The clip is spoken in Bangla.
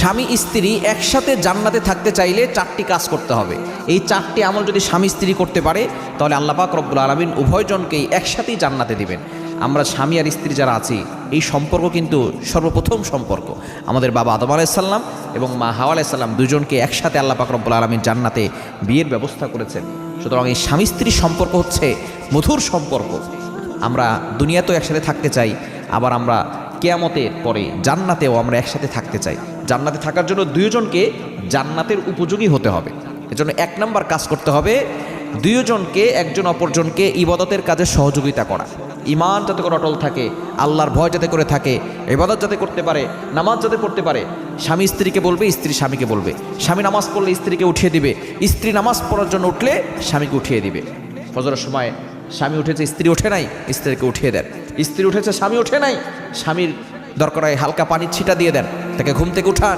স্বামী স্ত্রী একসাথে জান্নাতে থাকতে চাইলে 4টি কাজ করতে হবে। এই 4টি আমল যদি স্বামী স্ত্রী করতে পারে তাহলে আল্লাহ পাক রব্বুল আলামিন উভয়জনকেই একসাথেই জান্নাতে দিবেন। আমরা স্বামী আর স্ত্রী যারা আছি এই সম্পর্ক কিন্তু সর্বপ্রথম সম্পর্ক। আমাদের বাবা আদম আলাইহিস সালাম এবং মা হাওয়া আলাইহিস সালাম দুজনকে একসাথে আল্লাহ পাক রব্বুল আলামিন জান্নাতে বিয়ের ব্যবস্থা করেছেন। সুতরাং এই স্বামী স্ত্রীর সম্পর্ক হচ্ছে মধুর সম্পর্ক। আমরা দুনিয়াতেও একসাথে থাকতে চাই, আবার আমরা কিয়ামতের পরে জান্নাতেও আমরা একসাথে থাকতে চাই। জান্নাতে থাকার জন্য দুইজনকে জান্নাতের উপযোগী হতে হবে। এজন্য 1 নম্বর কাজ করতে হবে, দুইজনকে একজন অপরজনকে ইবাদতের কাজে সহযোগিতা করা। ঈমান যাতে করে অটল থাকে, আল্লাহর ভয় যাতে করে থাকে, ইবাদত যাতে করতে পারে, নামাজ যাতে পড়তে পারে। স্বামী স্ত্রীকে বলবে, স্ত্রী স্বামীকে বলবে। স্বামী নামাজ পড়লে স্ত্রীকে উঠিয়ে দিবে, স্ত্রী নামাজ পড়ার জন্য উঠলে স্বামীকে উঠিয়ে দিবে। ফজরের সময় স্বামী উঠেছে, স্ত্রী ওঠে নাই, স্ত্রীকে উঠিয়ে দেন। স্ত্রী উঠেছে, স্বামী ওঠে নাই, স্বামীর দরকার হয় হালকা পানির ছিটা দিয়ে দেন, তাকে ঘুম থেকে উঠান।